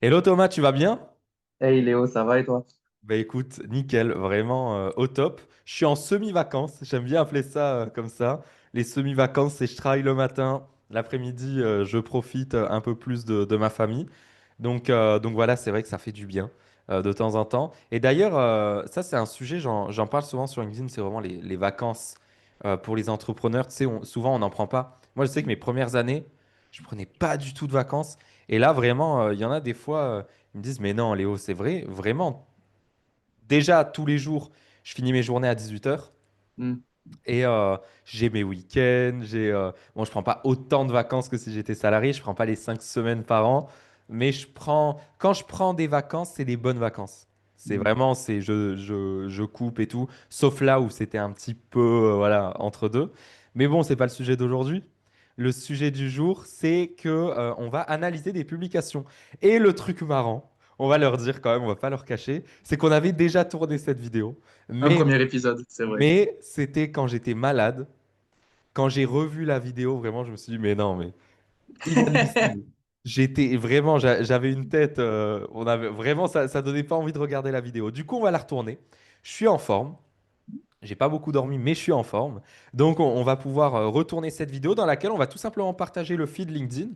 Hello Thomas, tu vas bien? Hey Léo, ça va et toi? Bah écoute, nickel, vraiment au top. Je suis en semi-vacances, j'aime bien appeler ça comme ça. Les semi-vacances, c'est je travaille le matin, l'après-midi, je profite un peu plus de ma famille. Donc voilà, c'est vrai que ça fait du bien de temps en temps. Et d'ailleurs, ça c'est un sujet, j'en parle souvent sur LinkedIn, c'est vraiment les vacances pour les entrepreneurs. Tu sais, souvent on n'en prend pas. Moi je sais que mes premières années, je prenais pas du tout de vacances. Et là vraiment, il y en a des fois, ils me disent, mais non Léo, c'est vrai, vraiment. Déjà, tous les jours, je finis mes journées à 18 h. Hmm. Et j'ai mes week-ends. Bon, je prends pas autant de vacances que si j'étais salarié. Je prends pas les 5 semaines par an. Mais quand je prends des vacances, c'est des bonnes vacances. C'est Hmm. vraiment, je coupe et tout. Sauf là où c'était un petit peu, voilà, entre deux. Mais bon, c'est pas le sujet d'aujourd'hui. Le sujet du jour, c'est que, on va analyser des publications. Et le truc marrant, on va leur dire quand même, on va pas leur cacher, c'est qu'on avait déjà tourné cette vidéo. Un Mais premier épisode, c'est vrai. mais c'était quand j'étais malade. Quand j'ai revu la vidéo, vraiment, je me suis dit, mais non, mais inadmissible. J'étais vraiment, j'avais une tête, on avait vraiment, ça donnait pas envie de regarder la vidéo. Du coup, on va la retourner. Je suis en forme. J'ai pas beaucoup dormi, mais je suis en forme. Donc, on va pouvoir retourner cette vidéo dans laquelle on va tout simplement partager le feed LinkedIn,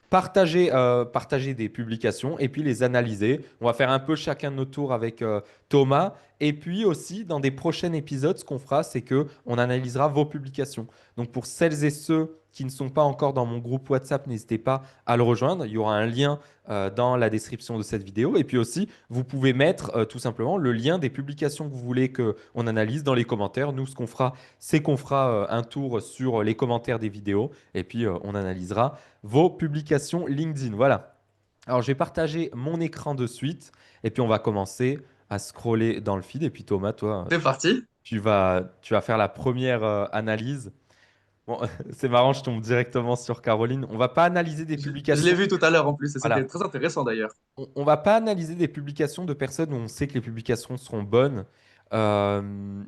partager des publications et puis les analyser. On va faire un peu chacun de notre tour avec Thomas. Et puis aussi, dans des prochains épisodes, ce qu'on fera, c'est que on analysera vos publications. Donc pour celles et ceux qui ne sont pas encore dans mon groupe WhatsApp, n'hésitez pas à le rejoindre. Il y aura un lien dans la description de cette vidéo. Et puis aussi, vous pouvez mettre tout simplement le lien des publications que vous voulez qu'on analyse dans les commentaires. Nous, ce qu'on fera, c'est qu'on fera un tour sur les commentaires des vidéos. Et puis, on analysera vos publications LinkedIn. Voilà. Alors, je vais partager mon écran de suite et puis on va commencer à scroller dans le feed. Et puis Thomas, toi, C'est parti. tu vas faire la première analyse. Bon, c'est marrant, je tombe directement sur Caroline. On va pas analyser des Je l'ai publications. vu tout à l'heure en plus et c'était Voilà. très intéressant d'ailleurs. On va pas analyser des publications de personnes où on sait que les publications seront bonnes. Euh,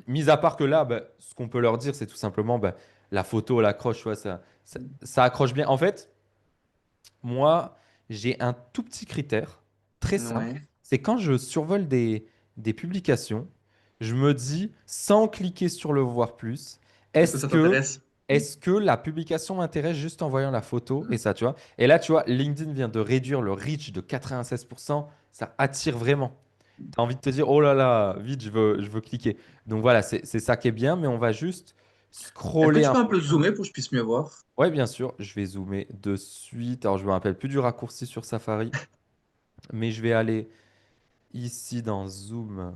Mis à part que là, bah, ce qu'on peut leur dire, c'est tout simplement bah, la photo, l'accroche, tu vois, ça accroche bien. En fait, moi, j'ai un tout petit critère, très simple. Ouais. C'est quand je survole des publications, je me dis, sans cliquer sur le voir plus, Est-ce que est-ce ça que, t'intéresse? est-ce que la publication m'intéresse juste en voyant la photo et ça, tu vois. Et là, tu vois, LinkedIn vient de réduire le reach de 96%. Ça attire vraiment. Tu as envie de te dire, oh là là, vite, je veux cliquer. Donc voilà, c'est ça qui est bien, mais on va juste Est-ce que scroller tu un peux un peu. peu zoomer pour que je puisse mieux voir? Ouais, bien sûr, je vais zoomer de suite. Alors, je me rappelle plus du raccourci sur Safari, mais je vais aller ici dans Zoom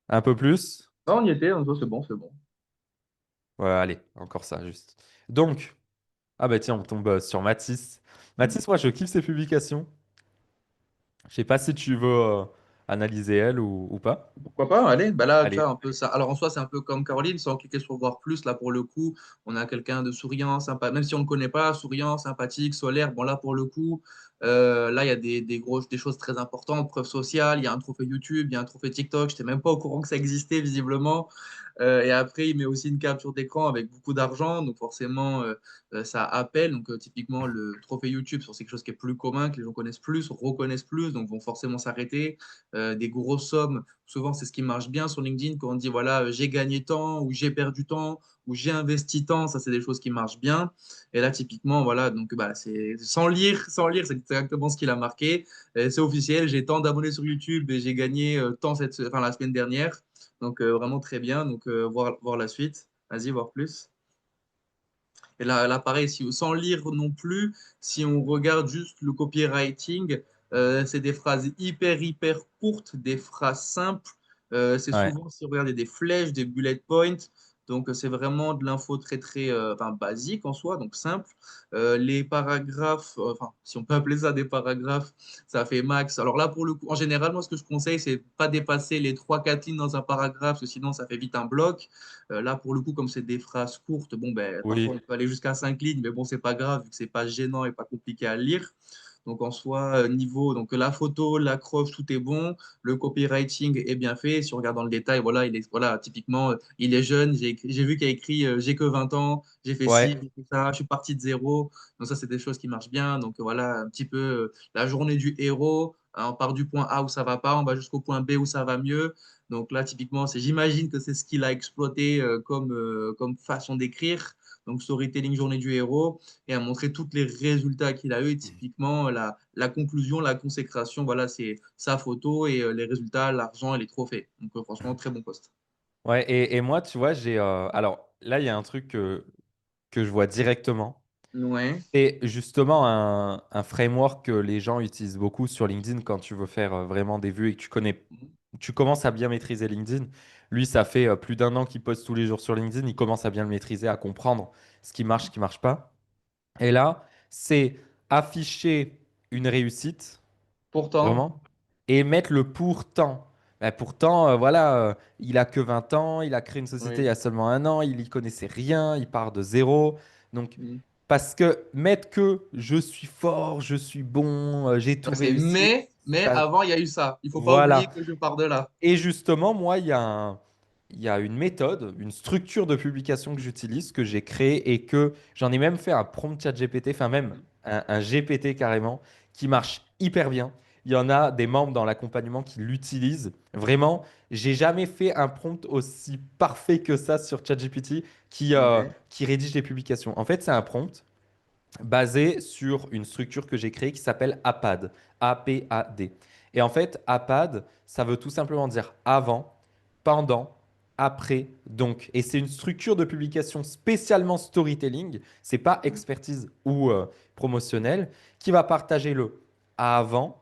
un peu plus. Non, on y était, c'est bon, c'est bon. Ouais, allez, encore ça, juste. Donc, ah bah tiens, on tombe sur Mathis. Mathis, moi, je kiffe ses publications. Je sais pas si tu veux analyser elle ou pas. Pourquoi pas? Allez, bah là, tu Allez, vois, un peu ça. Alors en soi, c'est un peu comme Caroline, sans cliquer sur voir plus. Là, pour le coup, on a quelqu'un de souriant, sympa, même si on ne le connaît pas, souriant, sympathique, solaire. Bon, là, pour le coup, là, il y a des choses très importantes, preuve sociale, il y a un trophée YouTube, il y a un trophée TikTok. Je n'étais même pas au courant que ça existait, visiblement. Et après, il met aussi une capture d'écran avec beaucoup d'argent. Donc, forcément, ça appelle. Donc, typiquement, le trophée YouTube, c'est quelque chose qui est plus commun, que les gens connaissent plus, reconnaissent plus, donc vont forcément s'arrêter. Des grosses sommes. Souvent, c'est ce qui marche bien sur LinkedIn quand on dit voilà, j'ai gagné tant, ou j'ai perdu tant, ou j'ai investi tant. Ça, c'est des choses qui marchent bien. Et là, typiquement, voilà, donc bah, c'est sans lire, c'est exactement ce qu'il a marqué. C'est officiel, j'ai tant d'abonnés sur YouTube et j'ai gagné tant enfin, la semaine dernière. Donc, vraiment très bien. Donc, voir la suite. Vas-y, voir plus. Et là pareil, sans lire non plus, si on regarde juste le copywriting, c'est des phrases hyper courtes, des phrases simples. C'est ouais. souvent, si on regarde, des flèches, des bullet points. Donc, c'est vraiment de l'info très, enfin, basique en soi, donc simple. Les paragraphes, enfin, si on peut appeler ça des paragraphes, ça fait max. Alors là, pour le coup, en général, moi, ce que je conseille, c'est pas dépasser les trois 4 lignes dans un paragraphe, parce que sinon, ça fait vite un bloc. Là, pour le coup, comme c'est des phrases courtes, bon, ben, parfois Oui. on peut aller jusqu'à 5 lignes, mais bon, c'est pas grave, vu que c'est pas gênant et pas compliqué à lire. Donc en soi, niveau, donc la photo, l'accroche, tout est bon. Le copywriting est bien fait. Si on regarde dans le détail, voilà, voilà, typiquement, il est jeune. J'ai vu qu'il y a écrit j'ai que 20 ans, j'ai fait ci, Ouais. j'ai fait ça, je suis parti de zéro. Donc ça, c'est des choses qui marchent bien. Donc voilà, un petit peu la journée du héros. On part du point A où ça va pas, on va jusqu'au point B où ça va mieux. Donc là, typiquement, j'imagine que c'est ce qu'il a exploité comme façon d'écrire. Donc storytelling, journée du héros, et à montrer tous les résultats qu'il a eu. Typiquement, la conclusion, la consécration, voilà, c'est sa photo et les résultats, l'argent et les trophées. Donc franchement, très bon poste. Ouais, et moi, tu vois, alors là, il y a un truc que je vois directement. Ouais. C'est justement un framework que les gens utilisent beaucoup sur LinkedIn quand tu veux faire vraiment des vues et que tu commences à bien maîtriser LinkedIn. Lui, ça fait plus d'un an qu'il poste tous les jours sur LinkedIn. Il commence à bien le maîtriser, à comprendre ce qui marche pas. Et là, c'est afficher une réussite. Pourtant, Vraiment. Et mettre le pourtant. Bah, pourtant, voilà, il a que 20 ans, il a créé une société il y oui. a seulement un an, il y connaissait rien, il part de zéro. Donc, Mm. parce que mettre que je suis fort, je suis bon, j'ai tout Ouais, c'est réussi, mais ça, avant, il y a eu ça. Il faut pas oublier voilà. que je pars de là. Et justement, moi, il y a une méthode, une structure de publication que j'utilise, que j'ai créée et que j'en ai même fait un prompt chat GPT, enfin même Mm. un GPT carrément, qui Mm. marche hyper bien. Il y en a des membres dans l'accompagnement qui l'utilisent. Vraiment, j'ai jamais fait un prompt aussi parfait que ça sur ChatGPT Ouais. qui rédige des publications. En fait, c'est un prompt basé sur une structure que j'ai créée qui s'appelle APAD. A-P-A-D. Et en fait, APAD, ça veut tout simplement dire avant, pendant, après, donc. Et c'est une structure de publication spécialement storytelling, c'est pas Mm. expertise ou promotionnel, qui va partager le avant.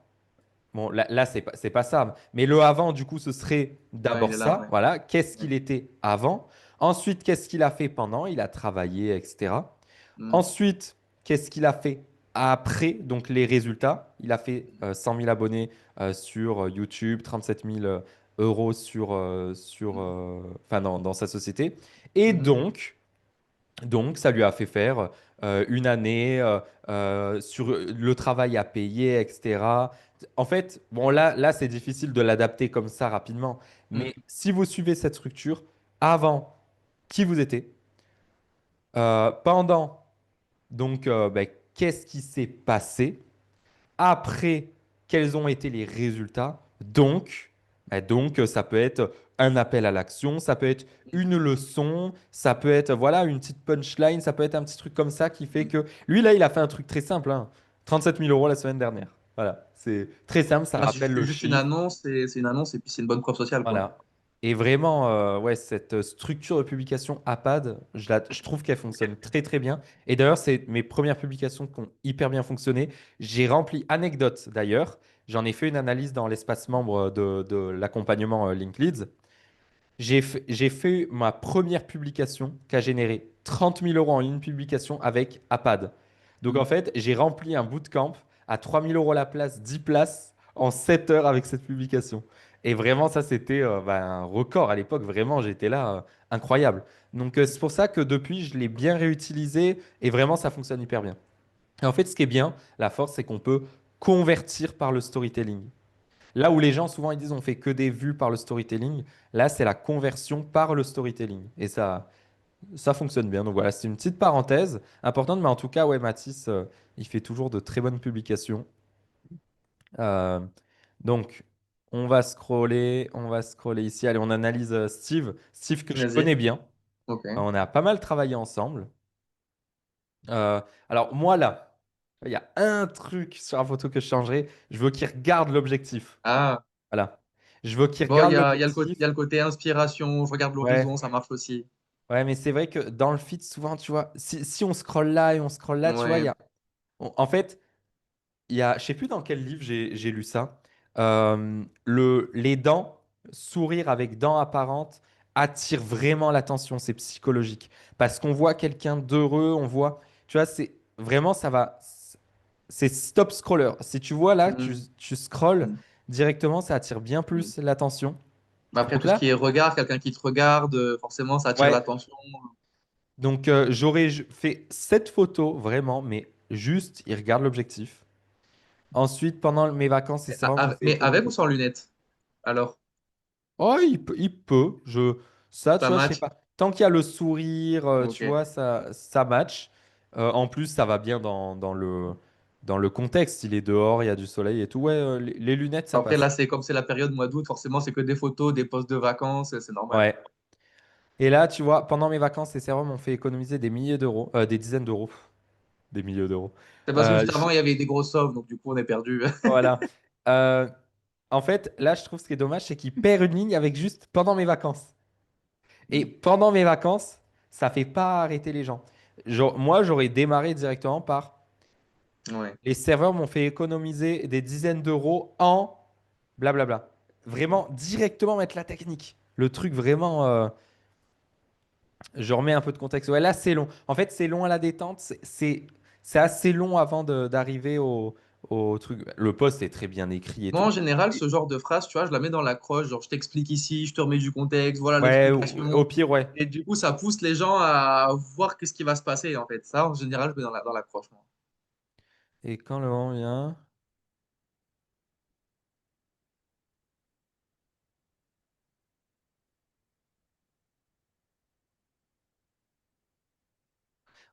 Bon, là c'est pas ça. Mais le avant, du coup, ce serait Ouais, il d'abord est là, ça. ouais. Voilà. Qu'est-ce Ouais. qu'il était avant? Ensuite, qu'est-ce qu'il a fait pendant? Il a travaillé, etc. Mm. Ensuite, qu'est-ce qu'il a fait après? Donc, les résultats. Il a fait 100 000 abonnés sur YouTube, 37 000 euros Mm. enfin, dans sa société. Et Mhm. donc, ça lui a fait faire une année sur le travail à payer, etc. En fait, bon, là c'est difficile de l'adapter comme ça rapidement. Mm. Mais si vous suivez cette structure, avant, qui vous étiez, pendant, donc, ben, qu'est-ce qui s'est passé? Après, quels ont été les résultats? Donc, ça peut être un appel à l'action, ça peut être une leçon, ça peut être voilà une petite punchline, ça peut être un petit truc comme ça qui fait Mm. que lui là, il a fait un truc très simple, hein. 37 000 euros la semaine dernière. Voilà, c'est très simple, ça Ah, c'est rappelle le juste une chiffre. annonce, c'est une annonce et puis c'est une bonne preuve sociale, quoi. Voilà. Et vraiment, ouais, cette structure de publication APAD, je trouve qu'elle fonctionne très très bien. Et d'ailleurs, c'est mes premières publications qui ont hyper bien fonctionné. J'ai rempli anecdotes d'ailleurs. J'en ai fait une analyse dans l'espace membre de l'accompagnement LinkedIn. J'ai fait ma première publication qui a généré 30 000 euros en une publication avec APAD. Donc en Mm. fait, j'ai rempli un bootcamp à 3 000 euros la place, 10 places en 7 heures avec cette publication. Et vraiment, ça, c'était bah, un record à l'époque. Vraiment, j'étais là, incroyable. Donc c'est pour ça que depuis, je l'ai bien réutilisé et vraiment, ça fonctionne hyper bien. Et en fait, ce qui est bien, la force, c'est qu'on peut convertir par le storytelling. Là où les gens souvent ils disent on fait que des vues par le storytelling, là c'est la conversion par le storytelling. Et ça fonctionne bien. Donc voilà, c'est une petite parenthèse importante, mais en tout cas, ouais, Mathis, il fait toujours de très bonnes publications. Euh, donc, on va scroller ici. Allez, on analyse Steve. Steve que je Vas-y. connais bien. Ok. On a pas mal travaillé ensemble. Alors moi là, il y a un truc sur la photo que je changerais. Je veux qu'il regarde l'objectif. Ah, Voilà. Je veux qu'il bon, regarde il y l'objectif. a le côté inspiration, je regarde l'horizon, Ouais, ça marche aussi. ouais, mais c'est vrai que dans le feed, souvent, tu vois, si on scrolle là et on scrolle là, tu vois, Ouais. en fait, je sais plus dans quel livre j'ai lu ça. Les dents, sourire avec dents apparentes, attire vraiment l'attention, c'est psychologique. Parce qu'on voit quelqu'un d'heureux, on voit, tu vois, c'est vraiment, c'est stop scroller. Si tu vois là, Mm. tu scrolles Mm. directement, ça attire bien Mm. plus l'attention. Bah, après, Donc tout ce là, qui est regard, quelqu'un qui te regarde, forcément, ça attire ouais, l'attention. donc, fait cette photo, vraiment, mais juste, il regarde l'objectif. Ensuite, pendant mes vacances, et c'est vrai, on me fait Mais avec ou économiser. sans lunettes? Alors, Oh, il peut. Ça, ça tu vois, je sais match? pas. Tant qu'il y a le sourire, tu Ok. vois, ça match. En plus, ça va bien dans le contexte. Il est dehors, il y a du soleil et tout. Ouais, les lunettes, ça Après, là, passe. c'est comme c'est la période mois d'août, forcément, c'est que des photos, des posts de vacances, c'est normal. Ouais. Et là, tu vois, pendant mes vacances, les serveurs m'ont fait économiser des milliers d'euros, des dizaines d'euros, des milliers d'euros. C'est parce que Euh, juste avant, je- il y avait des grosses sommes, donc du coup, on est perdu. voilà. Euh, En fait, là, je trouve ce qui est dommage, c'est qu'il perd une ligne avec juste pendant mes vacances. Et pendant mes vacances, ça fait pas arrêter les gens. Moi, j'aurais démarré directement par Ouais. les serveurs m'ont fait économiser des dizaines d'euros en blablabla. Vraiment, directement mettre la technique. Le truc vraiment, je remets un peu de contexte. Ouais, là, c'est long. En fait, c'est long à la détente. C'est assez long avant d'arriver au truc. Le post est très bien écrit et Moi, en tout. général, ce genre de phrase, tu vois, je la mets dans l'accroche, genre je t'explique ici, je te remets du contexte, voilà Ouais, au l'explication. pire, ouais. Et du coup, ça pousse les gens à voir qu'est-ce qui va se passer, en fait. Ça, en général, je mets dans l'accroche, moi. Et quand le moment vient.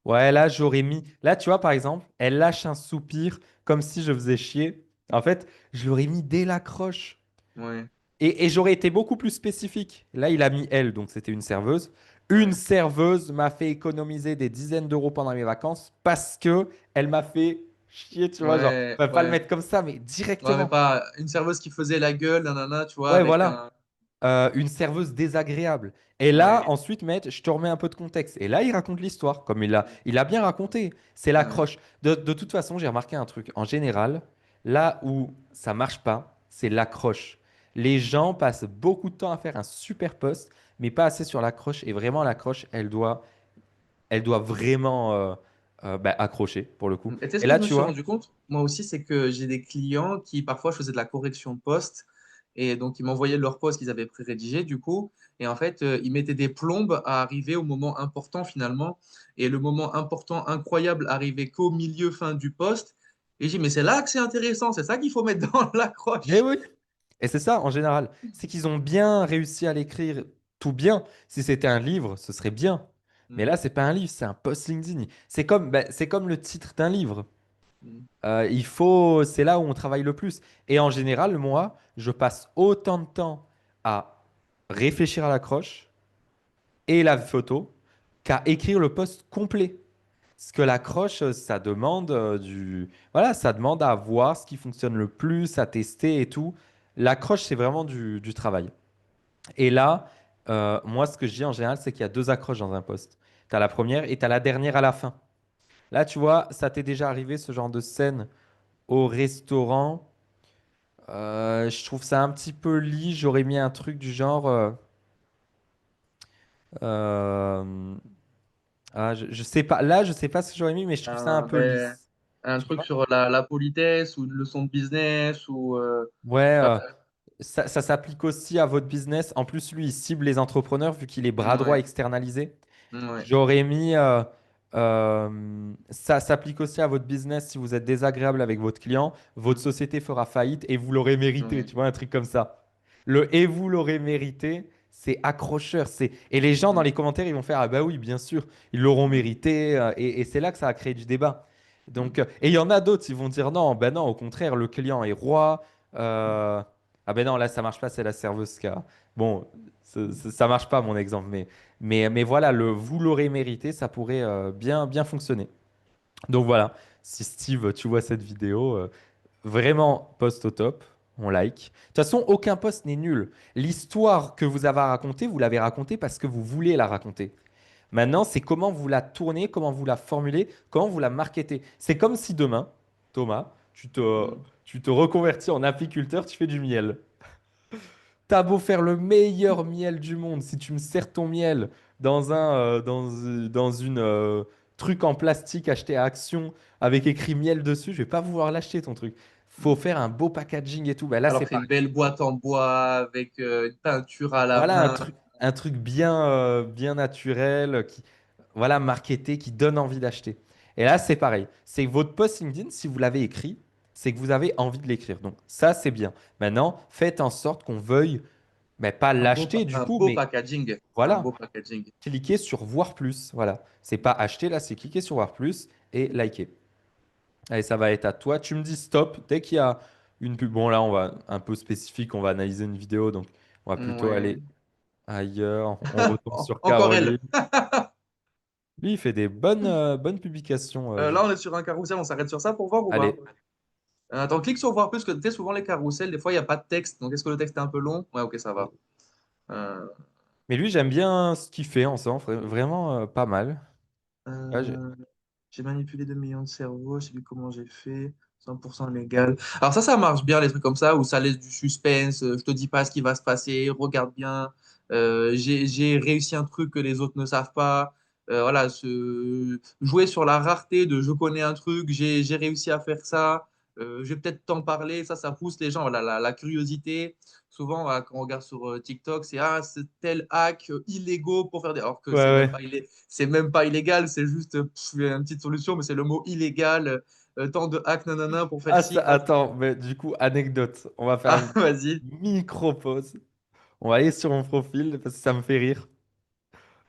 Ouais, là, j'aurais mis. Là, tu vois, par exemple, elle lâche un soupir comme si je faisais chier. En fait, je l'aurais mis dès l'accroche. Ouais, Et j'aurais été beaucoup plus spécifique. Là, il a mis elle, donc c'était une serveuse. Une ouais, serveuse m'a fait économiser des dizaines d'euros pendant mes vacances parce que elle m'a fait chier, tu vois. Genre, ouais, on va pas le ouais. mettre comme ça, mais Ouais, mais directement. pas une serveuse qui faisait la gueule, nanana, tu vois, Ouais, avec voilà. un. Une serveuse désagréable. Et là, Ouais, ensuite, maître, je te remets un peu de contexte. Et là, il raconte l'histoire, comme il a bien raconté. C'est ouais. l'accroche. De toute façon, j'ai remarqué un truc. En général, là où ça marche pas, c'est l'accroche. Les gens passent beaucoup de temps à faire un super post, mais pas assez sur l'accroche. Et vraiment, l'accroche, elle doit vraiment bah, accrocher, pour le coup. Et tu sais ce Et que là, je me tu suis vois, rendu compte? Moi aussi, c'est que j'ai des clients qui, parfois, je faisais de la correction de poste. Et donc, ils m'envoyaient leur poste qu'ils avaient pré-rédigé, du coup. Et en fait, ils mettaient des plombes à arriver au moment important, finalement. Et le moment important, incroyable, arrivait qu'au milieu, fin du poste. Et j'ai dit, mais c'est là que c'est intéressant. C'est ça qu'il faut mettre dans eh l'accroche. oui. Et c'est ça, en général. C'est qu'ils ont bien réussi à l'écrire tout bien. Si c'était un livre, ce serait bien. Mais Mm, là, c'est pas un livre, c'est un post LinkedIn. C'est comme le titre d'un livre. mm, C'est là où on travaille le plus. Et en général, moi, je passe autant de temps à réfléchir à l'accroche et la photo qu'à écrire le post complet. Parce que l'accroche, ça demande voilà, ça demande à voir ce qui fonctionne le plus, à tester et tout. L'accroche, c'est vraiment du travail. Et là, moi, ce que je dis en général, c'est qu'il y a deux accroches dans un post. Tu as la première et tu as la dernière à la fin. Là, tu vois, ça t'est déjà arrivé ce genre de scène au restaurant. Je trouve ça un petit peu lit. J'aurais mis un truc du genre. Euh, je sais pas. Là, je sais pas ce que j'aurais mis, mais je trouve ça un peu ben, lisse. un Tu truc vois? sur la politesse ou une leçon de business ou. Ouais, Ça- ça s'applique aussi à votre business. En plus, lui, il cible les entrepreneurs vu qu'il est bras droit Ouais, externalisé. ouais. J'aurais mis, ça s'applique aussi à votre business si vous êtes désagréable avec votre client, votre Mm, société fera faillite et vous l'aurez mérité, ouais, tu vois, un truc comme ça. Le et vous l'aurez mérité, c'est accrocheur. Et les gens dans les mm, commentaires, ils vont faire, ah bah oui, bien sûr, ils l'auront mm, mérité. Et c'est là que ça a créé du débat. Donc, mm. et il y en a d'autres, ils vont dire non, ben non, au contraire, le client est roi. Ah ben non, là, ça marche pas, c'est la serveuse qui a. Bon, ça marche pas, mon exemple, mais voilà, vous l'aurez mérité, ça pourrait bien, bien fonctionner. Donc voilà, si Steve, tu vois cette vidéo, vraiment post au top, on like. De toute façon, aucun post n'est nul. L'histoire que vous avez racontée, vous l'avez racontée parce que vous voulez la raconter. Maintenant, c'est comment vous la tournez, comment vous la formulez, comment vous la marketez. C'est comme si demain, Thomas, Mm. tu te reconvertis en apiculteur, tu fais du miel. T'as beau faire le meilleur miel du monde, si tu me sers ton miel dans une truc en plastique acheté à Action avec écrit miel dessus, je vais pas vouloir l'acheter ton truc. Faut faire un beau packaging et tout. Ben là, Alors c'est que c'est une pareil. belle boîte en bois avec une peinture à la Voilà main. un truc bien, bien naturel, marketé, qui donne envie d'acheter. Et là, c'est pareil. C'est votre post LinkedIn, si vous l'avez écrit, c'est que vous avez envie de l'écrire. Donc ça, c'est bien. Maintenant, faites en sorte qu'on veuille, mais pas l'acheter du Un coup, beau mais packaging. Un voilà, beau packaging. cliquez sur voir plus. Voilà, c'est pas acheter là, c'est cliquer sur voir plus et liker. Allez, ça va être à toi. Tu me dis stop dès qu'il y a une pub. Bon, là, on va un peu spécifique, on va analyser une vidéo, donc on va plutôt Ouais. aller ailleurs. On retourne sur Encore elle. Caroline. Lui, il fait des bonnes publications. Là, on est sur un carrousel, on s'arrête sur ça pour voir ou pas? Allez, Attends, clique sur voir plus, que tu sais, souvent les carousels, des fois, il n'y a pas de texte. Donc, est-ce que le texte est un peu long? Ouais, ok, ça va. Euh, mais lui, j'aime bien ce qu'il fait ensemble, vraiment pas mal. Ouais, euh, j'ai manipulé 2 millions de cerveaux, je sais plus comment j'ai fait. 100% légal. Alors ça marche bien, les trucs comme ça, où ça laisse du suspense. Je te dis pas ce qui va se passer, regarde bien. J'ai réussi un truc que les autres ne savent pas. Voilà, jouer sur la rareté de je connais un truc, j'ai réussi à faire ça. Je vais peut-être t'en parler. Ça pousse les gens. Voilà, la curiosité. Souvent, voilà, quand on regarde sur TikTok, c'est ah, c'est tel hack illégaux pour faire des. Alors que ouais. Ouais. c'est même pas illégal, c'est juste une petite solution, mais c'est le mot illégal. Tant de hacks, nanana, pour faire Ah, ci, faire ça. attends, mais du coup, anecdote. On va faire Ah, une vas-y. micro-pause. On va aller sur mon profil parce que ça me fait rire.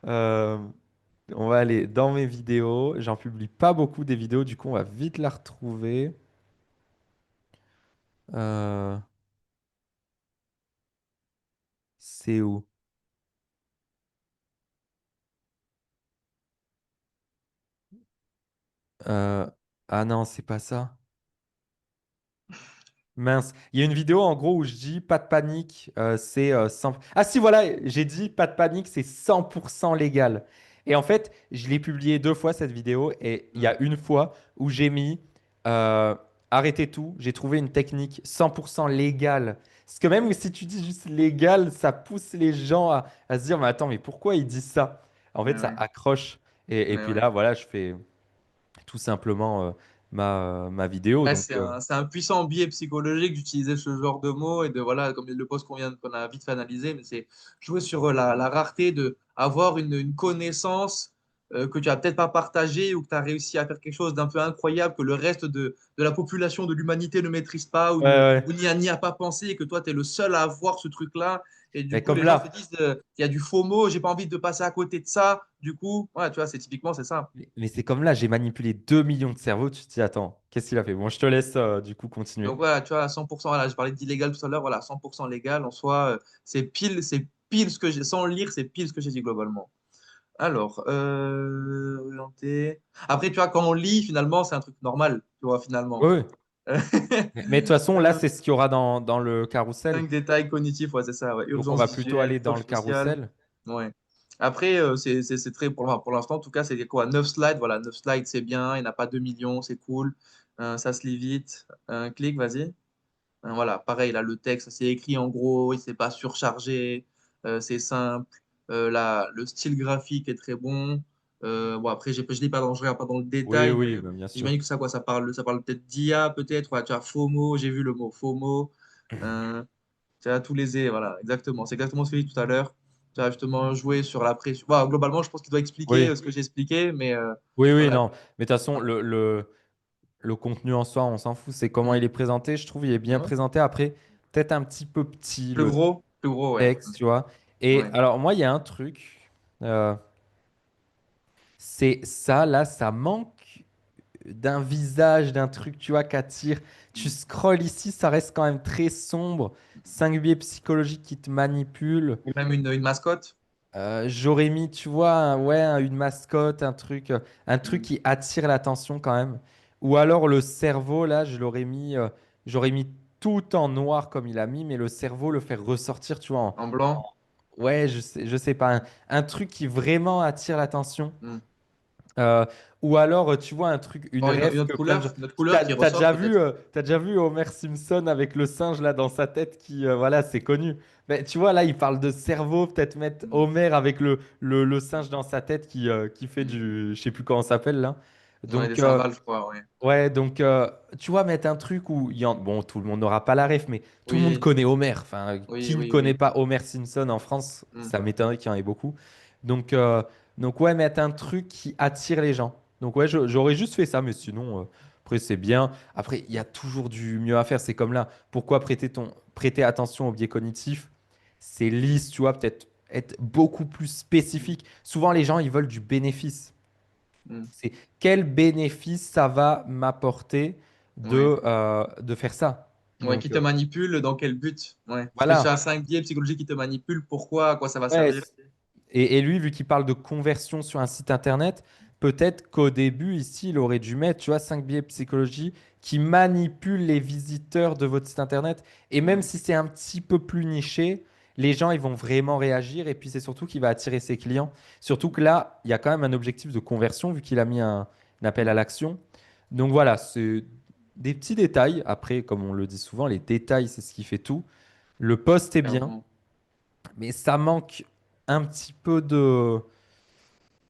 Euh, on va aller dans mes vidéos. J'en publie pas beaucoup des vidéos, du coup, on va vite la retrouver. Euh, c'est où? Euh, ah non, c'est pas ça. Mince. Il y a une vidéo en gros où je dis pas de panique, c'est 100. Ah si, voilà, j'ai dit pas de panique, c'est 100% légal. Et en fait, je l'ai publié deux fois cette vidéo et il y Hmm. a une fois où j'ai mis euh, arrêtez tout, j'ai trouvé une technique 100% légale. Parce que même si tu dis juste légal, ça pousse les gens à se dire mais attends, mais pourquoi ils disent ça? En fait, Ouais, ça ouais. accroche. Et Ouais, puis ouais. là, voilà, je fais tout simplement ma vidéo. Ouais, Donc, c'est un puissant biais psychologique d'utiliser ce genre de mots et de, voilà, comme le post qu'on a vite fait analyser, mais c'est jouer sur la rareté de avoir une connaissance que tu n'as peut-être pas partagée ou que tu as réussi à faire quelque chose d'un peu incroyable que le reste de la population de l'humanité ne maîtrise pas ouais, ouais. ou n'y a pas pensé et que toi, tu es le seul à avoir ce truc-là. Et du Mais coup, comme les gens se là. disent, il y a du FOMO, j'ai pas envie de passer à côté de ça. Du coup, ouais, tu vois, c'est typiquement, c'est ça. Mais c'est comme là, j'ai manipulé 2 millions de cerveaux. Tu te dis, attends, qu'est-ce qu'il a fait? Bon, je te laisse du coup continuer. Donc voilà, tu vois, à 100%, voilà, je parlais d'illégal tout à l'heure, voilà, 100% légal en soi, c'est pile ce que j'ai, sans lire, c'est pile ce que j'ai dit globalement. Alors, orienté. Après, tu vois, quand on lit, finalement, c'est un truc normal, tu vois, Oui, finalement. oui. Mais de toute façon, là, c'est ce qu'il y aura dans le carrousel. 5 détails cognitifs, ouais, c'est ça, ouais. Donc, on Urgence va plutôt visuelle, aller dans le approche sociale. carrousel. Ouais. Après, c'est très, pour l'instant, en tout cas, c'est quoi? 9 slides, voilà, 9 slides, c'est bien, il n'y en a pas 2 millions, c'est cool. Ça se lit vite. Clique, vas-y. Voilà, pareil, là, le texte, c'est écrit en gros, il s'est pas surchargé, c'est simple. Le style graphique est très bon. Bon, après, je lis pas je regarde pas dans le Oui, détail, mais oui, bah, bien sûr. j'imagine que ça, quoi, ça parle peut-être d'IA, peut-être. Ouais, tu as FOMO, j'ai vu le mot FOMO. Euh, tu as tous voilà, exactement. C'est exactement ce que j'ai dit tout à l'heure. Tu as justement joué sur la pression. Bon, globalement, je pense qu'il doit expliquer Oui, ce que j'ai expliqué, mais oui, oui, voilà. non. Mais de toute façon, le contenu en soi, on s'en fout. C'est comment il Hmm. est présenté. Je trouve il est bien Ouais. présenté. Après, peut-être un petit peu petit, le Plus gros, ouais. texte, tu vois. Et Ouais. alors, moi, il y a un truc. euh, c'est ça, là, ça manque d'un visage, d'un truc, tu vois, qui attire. Tu scrolles ici, ça reste quand même très sombre. Cinq biais psychologiques qui te manipulent. Ou même une mascotte. J'aurais mis, tu vois, ouais, une mascotte, un truc Hmm. qui attire l'attention quand même. Ou alors le cerveau, là, j'aurais mis tout en noir comme il a mis, mais le cerveau le faire ressortir, tu vois. En blanc. Ouais, je sais pas, un truc qui vraiment attire l'attention. Hmm. Euh, ou alors, tu vois, un truc, une Bon, rêve que plein de gens. une autre couleur qui ressort peut-être. T'as déjà vu Homer Simpson avec le singe là dans sa tête qui, voilà, c'est connu. Mais tu vois, là, il parle de cerveau, peut-être mettre Hmm. Homer avec le singe dans sa tête qui fait Hmm. du, je sais plus comment ça s'appelle là. Ouais, des Donc, cymbales, je crois, ouais. ouais, donc, tu vois, mettre un truc où, bon, tout le monde n'aura pas la ref, mais tout le monde Oui, connaît Homer. Enfin, oui, qui ne oui, connaît oui. pas Homer Simpson en France? Hmm. Ça m'étonnerait qu'il y en ait beaucoup. Donc, ouais, mettre un truc qui attire les gens. Donc, ouais, j'aurais juste fait ça, mais sinon, Après, c'est bien. Après, il y a toujours du mieux à faire. C'est comme là. Pourquoi prêter attention au biais cognitif? C'est lisse, tu vois, peut-être être beaucoup plus spécifique. Souvent, les gens, ils veulent du bénéfice. Mm. C'est quel bénéfice ça va m'apporter Ouais. de faire ça? Ouais, Donc, qui te manipule, dans quel but? Ouais. Parce que si tu as voilà. 5 biais psychologiques qui te manipulent, pourquoi, à quoi ça va Ouais, servir? et lui, vu qu'il parle de conversion sur un site internet, peut-être qu'au début, ici, il aurait dû mettre, tu vois, 5 biais psychologie qui manipulent les visiteurs de votre site internet. Et même Mm. si c'est un petit peu plus niché, les gens, ils vont vraiment réagir. Et puis, c'est surtout qu'il va attirer ses clients. Surtout que là, il y a quand même un objectif de conversion, vu qu'il a mis un appel à Mm. l'action. Donc voilà, c'est des petits détails. Après, comme on le dit souvent, les détails, c'est ce qui fait tout. Le post est bien, Clairement. mais ça manque un petit peu de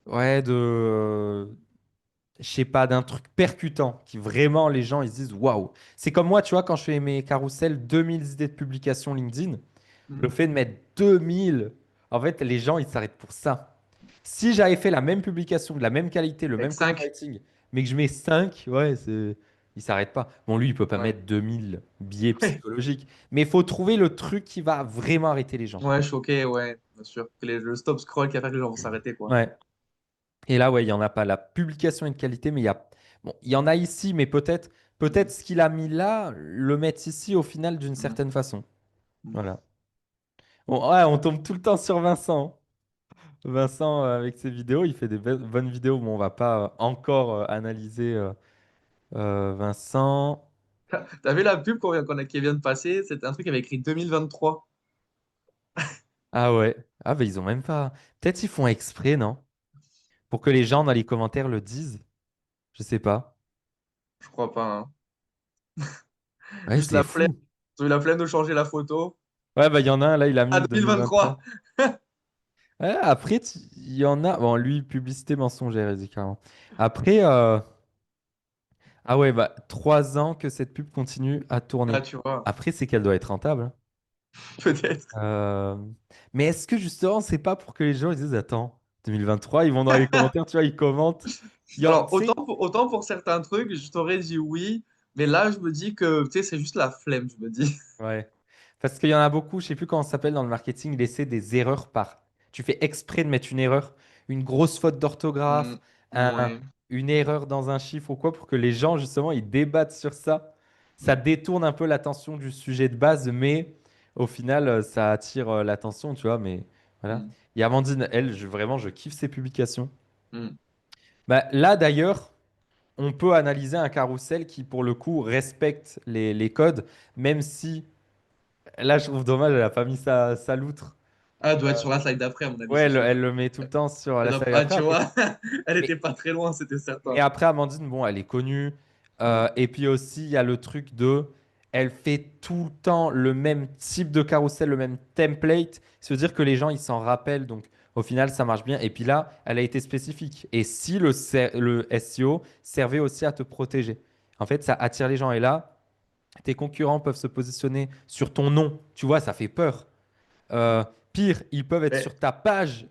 ouais, je sais pas, d'un truc percutant qui vraiment les gens ils se disent waouh. C'est comme moi, tu vois, quand je fais mes carousels 2000 idées de publication LinkedIn, le Mm. fait de mettre 2000, en fait, les gens ils s'arrêtent pour ça. Si j'avais fait la même publication, de la même qualité, le Avec même 5. copywriting, mais que je mets 5, ouais, il s'arrête pas. Bon, lui, il peut pas Ouais. mettre 2000 biais psychologiques, mais il faut trouver le truc qui va vraiment arrêter les gens. Ouais, choqué, ouais, bien sûr. Le stop scroll qui a fait que les gens vont s'arrêter, quoi. Ouais. Et là, ouais, il n'y en a pas. La publication est de qualité, mais bon, il y en a ici, mais peut-être Mm. ce qu'il a mis là, le mettre ici au final d'une Mm. certaine façon. Mm. Voilà. Bon, ouais, on tombe tout le temps sur Vincent. Vincent, avec ses vidéos, il fait des bonnes vidéos. Bon, on va pas encore analyser Vincent. T'as vu la pub qui vient de passer? C'était un truc qui avait écrit 2023. Ah ouais. Ah, bah, ils ont même pas. Peut-être ils font exprès, non? Pour que les gens dans les commentaires le disent. Je sais pas. Je crois pas, hein. Ouais, Juste c'est la flemme. fou. Ils ont eu la flemme de changer la photo. Ouais, bah, il y en a un, là, il a À mis 2023. 2023. Ouais, après, il y en a. Bon, lui, publicité mensongère, il dit carrément. Après, ah ouais, bah, 3 ans que cette pub continue à Ah, tourner. tu vois, Après, c'est qu'elle doit être rentable, hein. peut-être. Euh, Mais est-ce que justement, c'est pas pour que les gens ils disent, attends, 2023, ils vont dans les commentaires, tu vois, ils commentent. Alors, Tu sais, autant pour certains trucs, je t'aurais dit oui, mais là, je me dis que, tu sais, c'est juste la flemme, je me dis. ouais. Parce qu'il y en a beaucoup, je sais plus comment ça s'appelle dans le marketing, laisser des erreurs par. Tu fais exprès de mettre une erreur, une grosse faute d'orthographe, Mm, un- ouais. une erreur dans un chiffre ou quoi, pour que les gens, justement, ils débattent sur ça. Ça Mm, détourne un peu l'attention du sujet de base, mais au final, ça attire l'attention, tu vois. Mais voilà. mm, Il y a Amandine, elle, vraiment, je kiffe ses publications. mm. Bah, là, d'ailleurs, on peut analyser un carrousel qui, pour le coup, respecte les codes, même si, là, je trouve dommage, elle n'a pas mis sa loutre. Ah, elle doit être sur la slide d'après, à mon avis, Ouais, c'est elle sûr. le met tout le temps sur la série Ah, après. tu Après. vois, elle Mais, était pas très loin, c'était mais certain. après, Amandine, bon, elle est connue. Mm, Et puis aussi, il y a le truc de. Elle fait tout le temps le même type de carrousel, le même template. Ça veut dire que les gens, ils s'en rappellent. Donc, au final, ça marche bien. Et puis là, elle a été spécifique. Et si le SEO servait aussi à te protéger, en fait, ça attire les gens. Et là, tes concurrents peuvent se positionner sur ton nom. Tu vois, ça fait peur. mm. Euh, Pire, ils peuvent être Mais sur ta page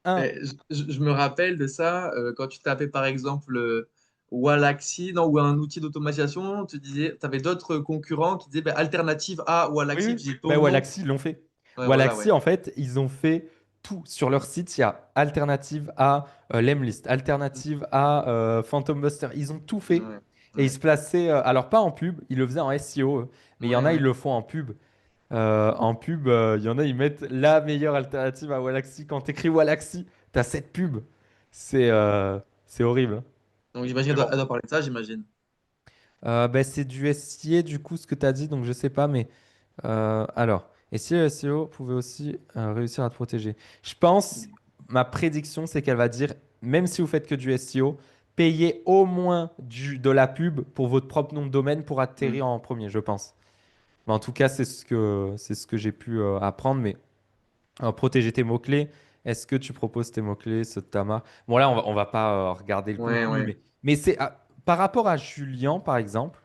1. Je me rappelle de ça quand tu tapais par exemple Wallaxy non, ou un outil d'automatisation, tu disais, tu avais d'autres concurrents qui disaient ben, alternative à Oui, Wallaxy, oui. tu disais Bah, ton nom. Wallaxy, ils l'ont fait. Ouais, voilà, Wallaxy, ouais. en fait, ils ont fait tout. Sur leur site, il y a alternative à Lemlist, alternative à Phantom Buster. Ils ont tout fait. Ouais, Et ils ouais, se plaçaient, alors pas en pub, ils le faisaient en SEO, mais il y en ouais, a, ils ouais. le font en pub. En pub, il y en a, ils mettent la meilleure alternative à Wallaxy. Quand tu écris Wallaxy, tu as cette pub. C'est c'est horrible, hein. Donc j'imagine Mais bon. elle doit parler de ça, j'imagine. Ben, c'est du SIA, du coup, ce que tu as dit, donc je sais pas, mais alors, et si le SEO pouvait aussi réussir à te protéger? Je pense, ma prédiction, c'est qu'elle va dire, même si vous faites que du SEO, payez au moins de la pub pour votre propre nom de domaine pour Mm. atterrir en premier, je pense. Mais en tout cas, c'est ce que j'ai pu apprendre, mais protéger tes mots-clés. Est-ce que tu proposes tes mots-clés, ce Tama? Bon, là, on va pas regarder le Ouais, contenu, ouais. mais c'est par rapport à Julien, par exemple.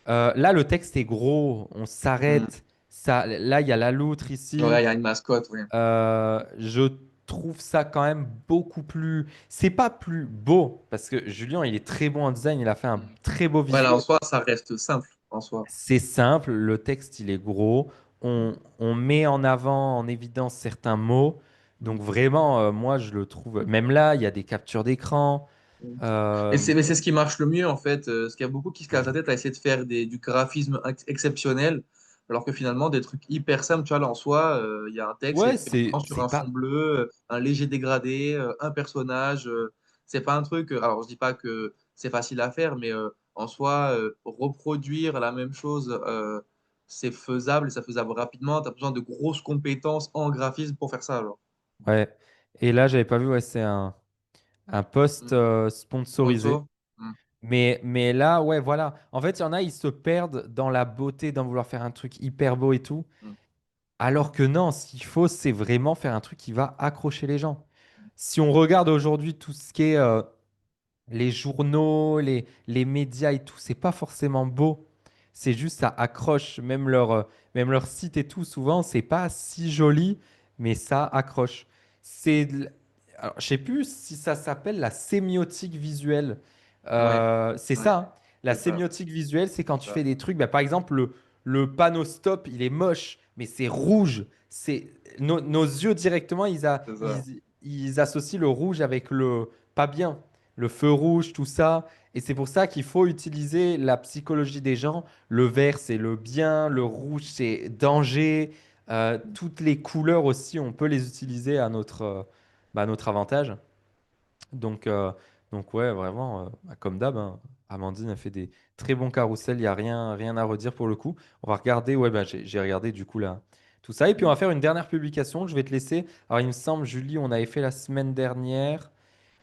Là, le texte est gros, on Mm. s'arrête. Ça, là, il y a la loutre ici. Ouais, il y a une mascotte, ouais. Je trouve ça quand même beaucoup plus. C'est pas plus beau, parce que Julien, il est très bon en design, il a fait un très beau Ouais, là, en visuel. soi, ça reste simple, en soi. C'est simple, le texte, il est gros. On met en avant, en évidence certains mots. Donc vraiment, moi, je le trouve. Même là, il y a des captures d'écran. Euh, Mais c'est ce qui marche le mieux, en fait. Ce qu'il y a beaucoup qui se cassent la tête à essayer de faire du graphisme exceptionnel, alors que finalement, des trucs hyper simples, tu vois, là, en soi, il y a un texte ouais, écrit en blanc sur c'est un fond pas. bleu, un léger dégradé, un personnage. C'est pas un truc. Alors, je dis pas que c'est facile à faire, mais en soi, reproduire la même chose, c'est faisable et ça faisable rapidement. Tu as besoin de grosses compétences en graphisme pour faire ça, alors. Ouais. Et là, j'avais pas vu, ouais, c'est un post sponsorisé. Sponsor. Mm. Mais là, ouais, voilà. En fait, il y en a, ils se perdent dans la beauté d'en vouloir faire un truc hyper beau et tout. Mm. Alors que non, ce qu'il faut, c'est vraiment faire un truc qui va accrocher les gens. Si on regarde aujourd'hui tout ce qui est les journaux, les médias et tout, c'est pas forcément beau. C'est juste ça accroche. Même leur site et tout, souvent, c'est pas si joli, mais ça accroche. Alors, je sais plus si ça s'appelle la sémiotique visuelle. Ouais, C'est ouais, ça, hein. La c'est ça. sémiotique visuelle, c'est quand C'est tu fais ça. des trucs, bah, par exemple, le panneau stop, il est moche, mais c'est rouge. Nos yeux directement, C'est ça. ils associent le rouge avec le pas bien, le feu rouge, tout ça. Et c'est pour ça qu'il faut utiliser la psychologie des gens. Le vert, c'est le bien, le rouge, c'est danger. Toutes les couleurs aussi, on peut les utiliser à notre avantage. Donc, euh, donc ouais, vraiment, bah, comme d'hab, hein, Amandine a fait des très bons carrousels. Il n'y a rien à redire pour le coup. On va regarder, ouais, bah, j'ai regardé du coup là, tout ça. Et puis on va faire une dernière publication. Je vais te laisser. Alors, il me semble, Julie, on avait fait la semaine dernière.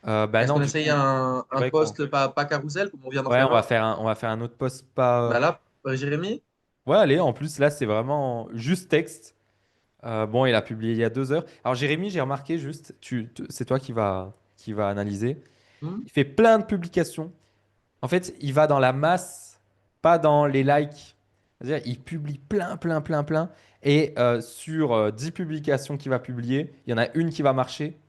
Bah Est-ce non, qu'on du essaye coup, c'est un vrai qu'on post pas carrousel comme on vient d'en ouais, faire un? on va faire un autre post pas. Bah là, Jérémy? Ouais, allez, en plus, là, c'est vraiment juste texte. Bon, il a publié il y a 2 heures. Alors, Jérémy, j'ai remarqué juste, c'est toi qui va analyser. Hmm. Il fait plein de publications. En fait, il va dans la masse, pas dans les likes. C'est-à-dire, il publie plein. Et sur 10 publications qu'il va publier, il y en a une qui va marcher.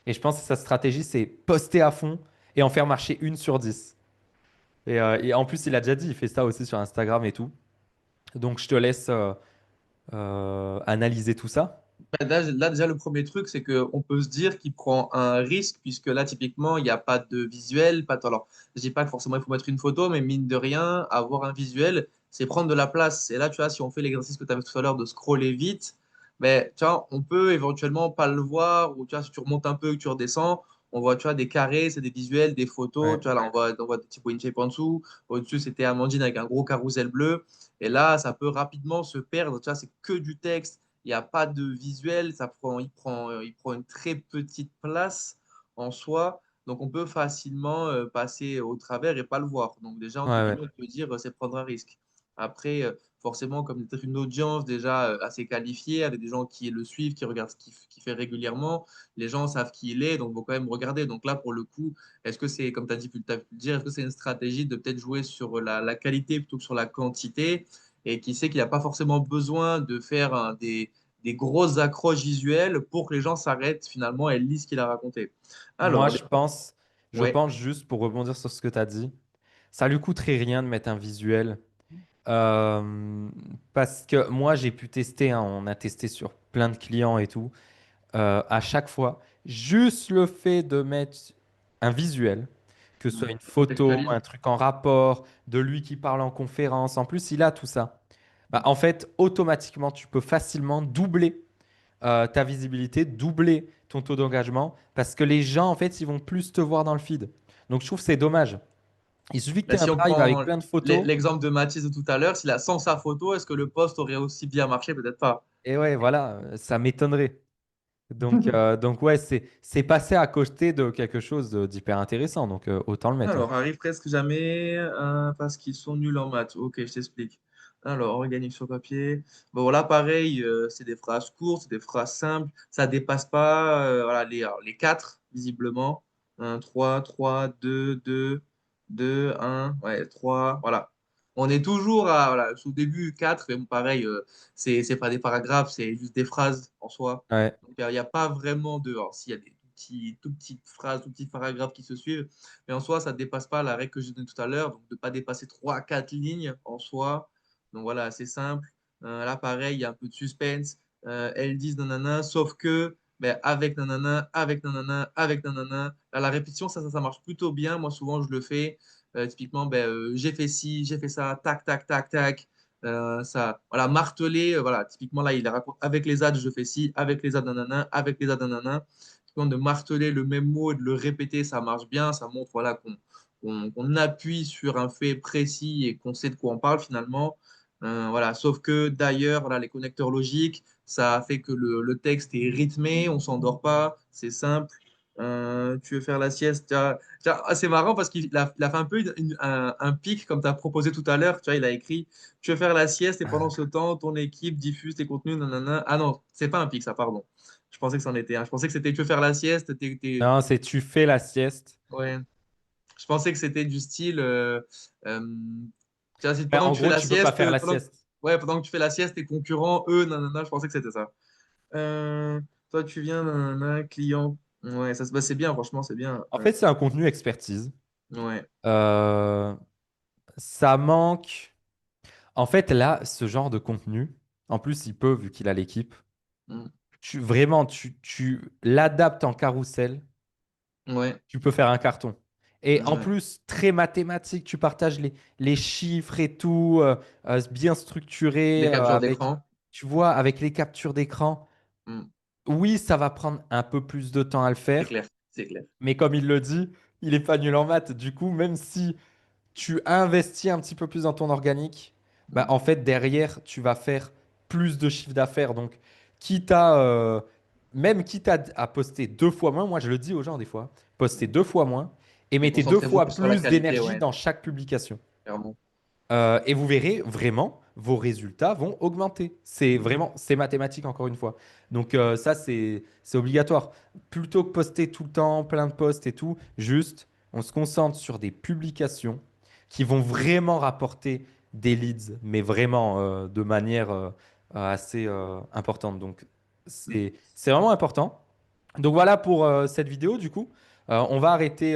Et je pense que sa stratégie, c'est poster à fond et en faire marcher une sur 10. Et en plus, il a déjà dit, il fait ça aussi sur Instagram et tout. Donc, je te laisse analyser tout ça. Bah, là, déjà, le premier truc, c'est qu'on peut se dire qu'il prend un risque, puisque là, typiquement, il n'y a pas de visuel. Pas alors, je dis pas que forcément il faut mettre une photo, mais mine de rien, avoir un visuel, c'est prendre de la place. Et là, tu vois, si on fait l'exercice que tu avais tout à l'heure de scroller vite, mais, tu vois, on peut éventuellement pas le voir, ou tu vois, si tu remontes un peu, que tu redescends, on voit, tu vois, des carrés, c'est des visuels, des photos. Ouais. Tu vois, là, on voit des petits point shape en dessous. Au-dessus, c'était Amandine avec un gros carrousel bleu. Et là, ça peut rapidement se perdre. Tu vois, c'est que du texte, il n'y a pas de visuel, il prend une très petite place en soi, donc on peut facilement passer au travers et pas le voir. Donc déjà, entre Ouais. guillemets, on peut dire c'est prendre un risque. Après, forcément, comme c'est une audience déjà assez qualifiée, avec des gens qui le suivent, qui regardent qui fait régulièrement, les gens savent qui il est, donc vont quand même regarder. Donc là, pour le coup, est-ce que c'est, comme tu as dit, t'as pu le dire, est-ce que c'est une stratégie de peut-être jouer sur la qualité plutôt que sur la quantité? Et qui sait qu'il n'a pas forcément besoin de faire des grosses accroches visuelles pour que les gens s'arrêtent finalement et lisent ce qu'il a raconté. Moi, Alors, je ouais, pense juste pour rebondir sur ce que tu as dit, ça lui coûterait rien de mettre un visuel. Parce que moi, j'ai pu tester, hein, on a testé sur plein de clients et tout. À chaque fois, juste le fait de mettre un visuel, que ce soit une photo, contextualise. un truc en rapport, de lui qui parle en conférence, en plus, il a tout ça. Bah, en fait, automatiquement, tu peux facilement doubler ta visibilité, doubler ton taux d'engagement, parce que les gens, en fait, ils vont plus te voir dans le feed. Donc, je trouve que c'est dommage. Il suffit que tu Mais aies un si on drive avec prend plein de photos. l'exemple de Mathis de tout à l'heure, s'il a sans sa photo, est-ce que le post aurait aussi bien marché? Peut-être pas. Et ouais, voilà, ça m'étonnerait. Donc ouais, c'est passé à côté de quelque chose d'hyper intéressant. Donc, autant le mettre, hein. Alors, arrive presque jamais parce qu'ils sont nuls en maths. Ok, je t'explique. Alors, organique sur papier. Bon, là, pareil, c'est des phrases courtes, c'est des phrases simples. Ça dépasse pas voilà, alors, les quatre, visiblement. Un, 3, 3, 2, 2, 2, 1, ouais, 3, voilà. On est toujours à, voilà, au début 4 mais bon, pareil, c'est pas des paragraphes, c'est juste des phrases en soi. Ouais. Donc, il n'y a pas vraiment de. Alors, s'il y a des tout petites phrases, tout petits paragraphes qui se suivent, mais en soi, ça ne dépasse pas la règle que j'ai donnée tout à l'heure, donc de ne pas dépasser 3 4 lignes en soi. Donc voilà, c'est simple. Là, pareil, il y a un peu de suspense. Elles disent nanana, sauf que ben, avec nanana, avec nanana, avec nanana. Là, la répétition, ça marche plutôt bien. Moi, souvent, je le fais. Typiquement, ben, j'ai fait ci, j'ai fait ça, tac, tac, tac, tac. Ça, voilà, marteler, voilà, typiquement là, il raconte avec les ads, je fais ci, avec les ads, nanana, avec les ads, nanana. Typiquement, de marteler le même mot et de le répéter, ça marche bien, ça montre voilà, qu'on appuie sur un fait précis et qu'on sait de quoi on parle finalement. Voilà. Sauf que d'ailleurs, voilà, les connecteurs logiques, ça fait que le texte est rythmé, on s'endort pas, c'est simple. Tu veux faire la sieste, tiens, c'est marrant parce qu'il a fait un peu un pic comme tu as proposé tout à l'heure. Tu vois, il a écrit tu veux faire la sieste et pendant ce temps, ton équipe diffuse tes contenus. Nanana. Ah non, c'est pas un pic, ça, pardon. Je pensais que c'en était un. Je pensais que c'était tu veux faire la sieste. Non, c'est tu fais la sieste. Ouais. Je pensais que c'était du style. Euh, tu vois, Ouais, pendant en que tu fais gros, la tu peux pas sieste, faire la sieste. ouais, pendant que tu fais la sieste, tes concurrents, eux, nanana, je pensais que c'était ça. Euh, Toi, tu viens d'un client. Ouais, ça se passe, c'est bien, franchement, c'est bien. En fait, c'est un contenu expertise. Ouais. Euh, Ça manque. En fait, là, ce genre de contenu, en plus, il peut, vu qu'il a l'équipe, Mm. vraiment, tu l'adaptes en carrousel, Ouais. tu peux faire un carton. Et en Ouais. plus, très mathématique, tu partages les chiffres et tout, bien structuré, Les captures avec, d'écran. tu vois, avec les captures d'écran. Mm. Oui, ça va prendre un peu plus de temps à le C'est faire, clair. C'est clair. mais comme il le dit, il est pas nul en maths. Du coup, même si tu investis un petit peu plus dans ton organique, bah, Mm. en fait, derrière, tu vas faire plus de chiffre d'affaires. Donc, quitte à, même quitte à poster 2 fois moins, moi je le dis aux gens des fois, postez 2 fois moins et Et mettez deux concentrez-vous fois plus sur la plus qualité, d'énergie ouais, dans chaque publication. clairement. Et vous verrez vraiment, vos résultats vont augmenter. C'est Mm. vraiment, c'est mathématique encore une fois. Donc ça, c'est obligatoire. Plutôt que poster tout le temps, plein de posts et tout, juste, on se concentre sur des publications qui vont vraiment rapporter des leads, mais vraiment de manière assez importante. Donc c'est vraiment important. Donc voilà pour cette vidéo du coup. On va arrêter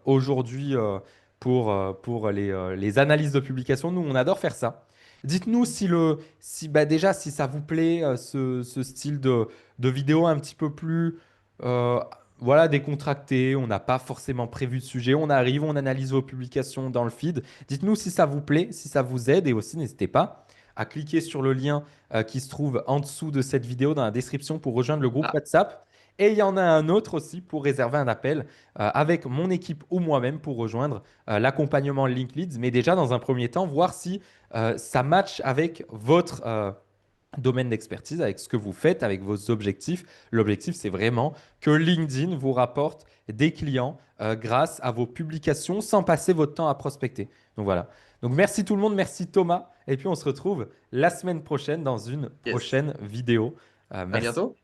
aujourd'hui pour les analyses de publication. Nous, on adore faire ça. Dites-nous si bah déjà si ça vous plaît ce style de vidéo un petit peu plus euh, voilà décontracté. On n'a pas forcément prévu de sujet. On arrive, on analyse vos publications dans le feed. Dites-nous si ça vous plaît, si ça vous aide et aussi n'hésitez pas à cliquer sur le lien qui se trouve en dessous de cette vidéo dans la description pour rejoindre le groupe Ah, WhatsApp. Et il y en a un autre aussi pour réserver un appel avec mon équipe ou moi-même pour rejoindre l'accompagnement Link Leads. Mais déjà, dans un premier temps, voir si ça match avec votre domaine d'expertise, avec ce que vous faites, avec vos objectifs. L'objectif, c'est vraiment que LinkedIn vous rapporte des clients grâce à vos publications sans passer votre temps à prospecter. Donc voilà. Donc merci tout le monde, merci Thomas. Et puis on se retrouve la semaine prochaine dans une yes. prochaine vidéo. À Merci. bientôt.